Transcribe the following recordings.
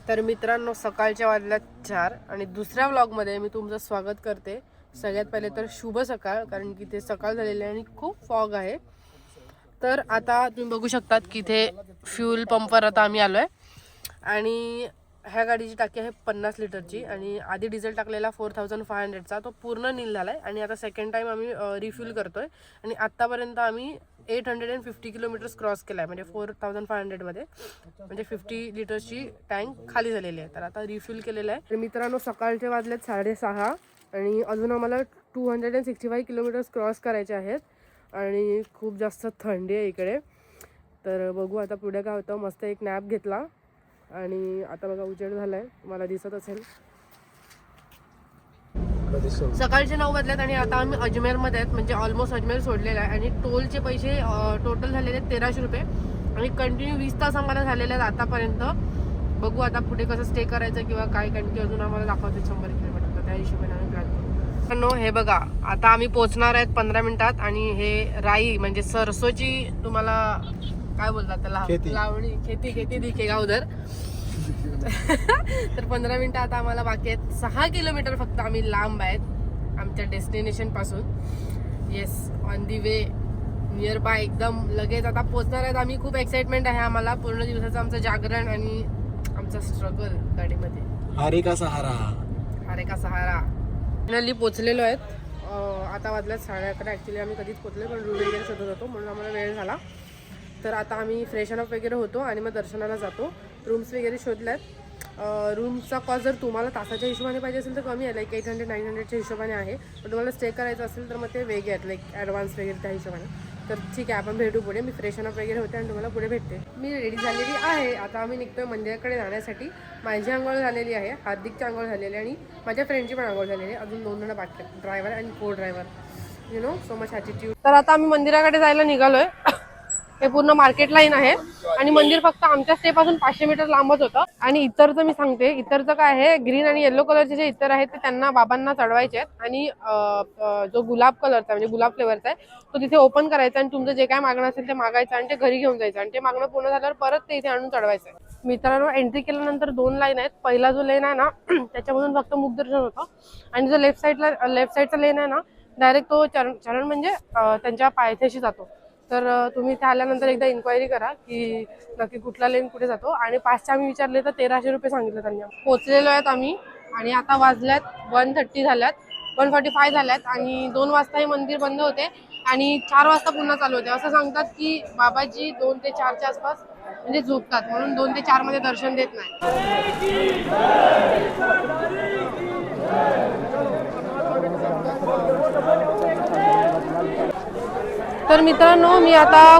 तर मित्रांनो, सकाळच्या वाजल्यात 4 आणि दुसऱ्या व्लॉगमध्ये मी तुमचं स्वागत करते. सगळ्यात पहिले तर शुभ सकाळ, कारण की ते सकाळ झालेली आहे आणि खूप फॉग आहे. तर आता तुम्ही बघू शकतात की इथे फ्यूल पंपवर आता आम्ही आलो आहे आणि ह्या गाडीची टाकी आहे 50 लिटरची आणि आधी डिझेल टाकलेला 4500चा, तो पूर्ण नील झाला आहे आणि आता सेकंड टाईम आम्ही रिफ्यूल करतो आहे. आणि आत्तापर्यंत आम्ही 850 किलोमीटर्स क्रॉस केला आहे, म्हणजे 4500मध्ये, म्हणजे 50 लिटर्सची टँक खाली झालेली आहे. तर आता रिफ्यूल केलेलं आहे. तर मित्रांनो, सकाळचे वाजलेत 6:30 आणि अजून आम्हाला 265 किलोमीटर्स क्रॉस करायचे आहेत आणि खूप जास्त थंडी आहे इकडे. तर बघू आता पुढे काय होतं. मस्त एक नॅप घेतला आणि आता बघा उजेड झालाय, तुम्हाला दिसत असेल. सकाळचे 9 वाजल्यात आणि आता आम्ही अजमेरमध्ये आहेत, म्हणजे ऑलमोस्ट अजमेर सोडलेला आहे. आणि टोलचे पैसे टोटल झालेले आहेत 1300 रुपये आणि कंटिन्यू 20 तास आम्हाला झालेले आहेत आतापर्यंत. बघू आता पुढे कसं स्टे करायचं किंवा काय, कारण की अजून आम्हाला दाखवते 100 किलोमीटर, तर त्या हिशोबाने आम्ही प्लॅन करू. हे बघा, आता आम्ही पोहोचणार आहेत 15 मिनिटात आणि हे राई म्हणजे सरसोची, तुम्हाला काय बोलतात त्याला, लावणी, खेती दिखेगा उधर. तर 15 मिनिटं आता आम्हाला बाकी आहेत. 6 किलोमीटर फक्त आम्ही लांब आहेत आमच्या डेस्टिनेशन पासून. Yes, on the way, near by, एकदम लगेच आता पोहोचणार आहेत आम्ही. खूप एक्साइटमेंट आहे आम्हाला. पूर्ण दिवसाचं आमचं जागरण आणि आमचा स्ट्रगल गाडीमध्ये. हारे का सहारा. फायनली पोचलेलो आहेत. आता वाजल्यात 11:30. ॲक्च्युली आम्ही कधीच पोचले, पण रूम वगैरे शोधत होतो म्हणून आम्हाला वेळ झाला. तर आता आम्ही फ्रेशन अप वगैरे होतो आणि मग दर्शनाला जातो. रूम्स वगैरे शोधल्यात. रूमचा कॉस्ट जर तुम्हाला तासाच्या हिशोबाने पाहिजे असेल तर कमी आहे, लाईक 800-900च्या हिशोबाने आहे. पण तुम्हाला स्टे करायचं असेल तर मग ते वेगळे आहेत, लाईक ॲडव्हान्स वगैरे त्या हिशोबाने. तर ठीक आहे, आपण भेटू पुढे. मी फ्रेशन अप वगैरे होते आणि तुम्हाला पुढे भेटते. मी रेडी झालेली आहे. आता आम्ही निघतोय मंदिराकडे जाण्यासाठी. माझी आंघोळ झालेली आहे, हार्दिकची आंघोळ झालेली आहे आणि माझ्या फ्रेंडची पण आंघोळ झालेली आहे. अजून 2 जण बाकी आहेत, ड्रायव्हर आणि को driver. You know, so much attitude. तर आता आम्ही मंदिराकडे जायला निघालोय. हे पूर्ण मार्केट लाईन आहे आणि मंदिर फक्त आमच्या स्टे पासून 500 मीटर लांबच होतं. आणि इतरचं मी सांगते, इतरचं काय आहे, ग्रीन आणि येलो कलरचे जे इतर आहेत ते त्यांना बाबांना चढवायचे आहेत. आणि जो गुलाब कलरचा म्हणजे गुलाब फ्लेवरचा आहे तो तिथे ओपन करायचा आणि तुमचं जे काय मागणं असेल ते मागायचं आणि ते घरी घेऊन जायचं आणि ते मागणं पूर्ण झाल्यावर परत ते इथे आणून चढवायचं आहे. मित्रांनो, एंट्री केल्यानंतर 2 लाईन आहेत. पहिला जो लेन आहे ना त्याच्यामधून फक्त मुखदर्शन होतं आणि जो लेफ्ट साईडचा लेन आहे ना, डायरेक्ट तो चरण म्हणजे त्यांच्या पायथ्याशी जातो. तर तुम्ही इथे आल्यानंतर एकदा इन्क्वायरी करा की नक्की कुठला लेन कुठे जातो. आणि पासचे आम्ही विचारले तर 1300 रुपये सांगितलं त्यांनी. पोचलेलो आहेत आम्ही आणि आता वाजल्यात 1:30 झाल्यात, 1:45 झाल्यात आणि 2 वाजता हे मंदिर बंद होते आणि 4 वाजता पुन्हा चालू होते. असं सांगतात की बाबाजी 2 ते 4च्या आसपास म्हणजे झोपतात, म्हणून 2 ते 4 मध्ये दर्शन देत नाही. तर मित्रांनो, मी आता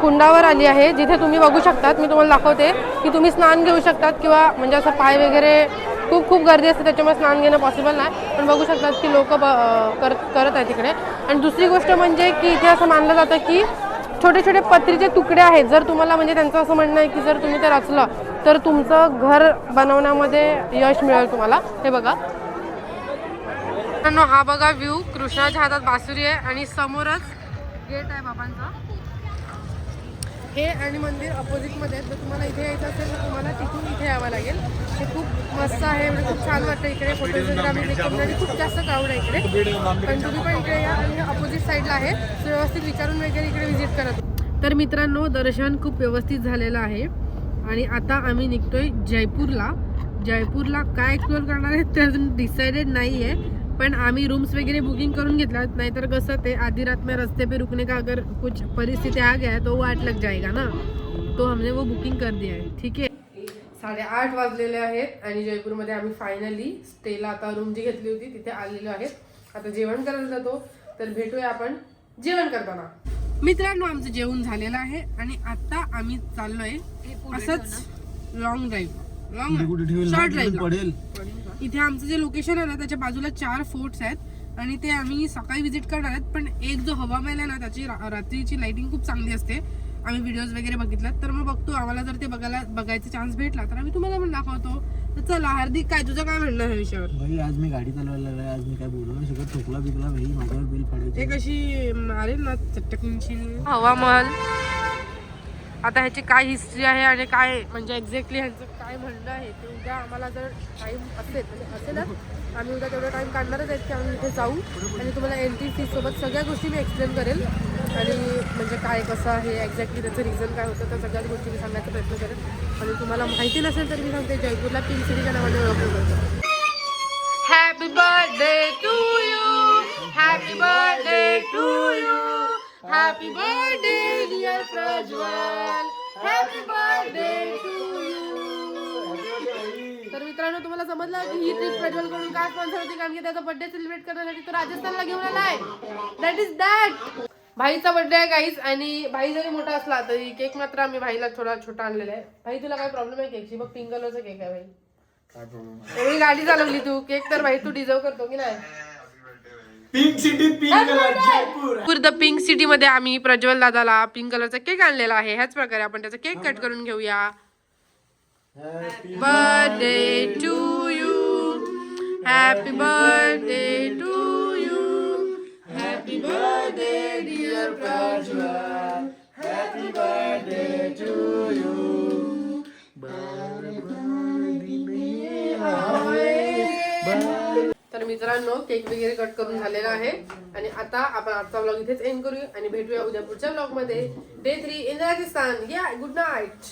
कुंडावर आली आहे, जिथे तुम्ही बघू शकतात. मी तुम्हाला दाखवते की तुम्ही स्नान घेऊ शकतात किंवा म्हणजे असं पाय वगैरे खूप गर्दी असते, त्याच्यामुळे स्नान घेणं पॉसिबल नाही. पण बघू शकतात की लोक करत आहेत तिकडे. आणि दुसरी गोष्ट म्हणजे की इथे असं मानलं जातं की छोटे छोटे पत्रीचे तुकडे आहेत. जर तुम्हाला म्हणजे त्यांचं असं म्हणणं आहे की जर तुम्ही ते रचलं तर तुमचं घर बनवण्यामध्ये यश मिळेल तुम्हाला. हे बघा, हा बघा व्ह्यू. कृष्णाच्या हातात बासुरी आहे आणि समोरच गेट आहे बाबांचा. हे आणि मंदिर अपोजिटमध्ये आहे. जर तुम्हाला इथे यायचं असेल तर तुम्हाला तिथून इथे यावं लागेल. हे खूप मस्त आहे, म्हणजे खूप छान वाटतं इकडे. फोटोज वगैरे आम्ही क्लिक करून आणि खूप जास्त क्राऊड आहे इकडे. पण तुम्ही पण इकडे या आणि अपोजिट साईडला आहे, तर व्यवस्थित विचारून वगैरे इकडे व्हिजिट करत. तर मित्रांनो, दर्शन खूप व्यवस्थित झालेलं आहे आणि आता आम्ही निघतोय जयपूरला. जयपूरला काय एक्सप्लोर करणार आहे ते अजून डिसाइडेड नाही आहे, पण आम्ही रूम्स वगैरे बुकिंग करून घेतला. नाहीतर कसं ते आधी रात में रस्ते पे रुकने का अगर कुछ परिस्थिती आ गया तो वाट लग जाएगा ना, तो हमने वो बुकिंग कर दिया है. ठीक आहे, 8:30 वाजलेले आहेत आणि जयपूरमध्ये आम्ही फायनली स्टेला आता रूम जी घेतली होती तिथे आलेलो आहेत. आता जेवण करायला जातो, तर भेटूया आपण जेवण करताना. मित्रांनो, आमचं जेवण झालेलं आहे आणि आता आम्ही चाललोय असंच लॉंग ड्राईव्ह, शॉर्ट ड्राईव्ह. इथे आमचं जे लोकेशन आहे ना त्याच्या बाजूला 4 फोर्ट्स आहेत आणि ते आम्ही सकाळी व्हिजिट करणार आहेत. पण एक जो हवा महल आहे ना त्याची रात्रीची लाइटिंग खूप चांगली असते. आम्ही व्हिडिओज वगैरे बघितलात, तर मग बघतो. आम्हाला जर ते बघायचा चान्स भेटला तर आम्ही तुम्हाला पण दाखवतो. तर चला, हार्दिक, काय तुझं काय म्हणणं आहे विषयावर? भाई, आज मी गाडी चालवायला लागलोय. आज मी काय बोलू नाही शकत. ठोकला बिकला भाई, माझ्यावर बिल पडायचं. ते कशी मारेल ना चटकनशील हवा महल. आता ह्याची काय हिस्ट्री आहे आणि काय म्हणजे एक्झॅक्टली ह्याचं काय म्हणणं आहे ते उद्या आम्हाला जर टाईम असेल म्हणजे असेलच आम्ही उद्या तेवढा टाईम काढणारच आहेत की आम्ही इथे जाऊ आणि तुम्हाला एंट्री फीसोबत सगळ्या गोष्टी मी एक्सप्लेन करेल आणि म्हणजे काय कसं आहे एक्झॅक्टली त्याचं रिझन काय होतं त्या सगळ्याच गोष्टी मी सांगण्याचा प्रयत्न करेल आणि तुम्हाला माहिती नसेल तर मी सांगते जयपूरला पिंक सिटीच्या नावाने ओळखलं जातं. Happy birthday to you, happy birthday to you, happy birthday dear Prajwal, happy birthday to you. तर मित्रांनो तुम्हाला समजलं की ही ट्रिप प्रज्वल कडून का स्पॉन्सर होती कारण की त्याचा बर्थडे सेलिब्रेट करण्यासाठी तो राजस्थानला घेऊन आलाय. That is that. भाईचा बर्थडे आहे गाईज आणि भाई जरी मोठा असला तरी केक मात्र आम्ही भाईला थोडा छोटा आणलेला आहे. भाई तुला काय प्रॉब्लेम आहे केकची? बघ पिंक कलरचा केक आहे भाई. काय प्रॉब्लेम एवढी गाडी चालवली तू केक तर भाई तू डिझर्व करतो की नाही. Pink city pink colour Jaipur. The pink city मध्ये आम्ही प्रज्वल दादाला पिंक कलरचा केक आणलेला आहे. ह्याच प्रकारे आपण त्याचा केक कट करून घेऊया. Birthday to you, happy birthday to you, happy birthday dear Prajwal, happy birthday to you. तर मित्रांनो केक वगैरे कट करून झालेला आहे आणि आता आपण आजचा व्लॉग इथेच एंड करूया आणि भेटूया उद्या पुढच्या व्लॉग मध्ये. Day 3 in Rajasthan. या गुड नाईट.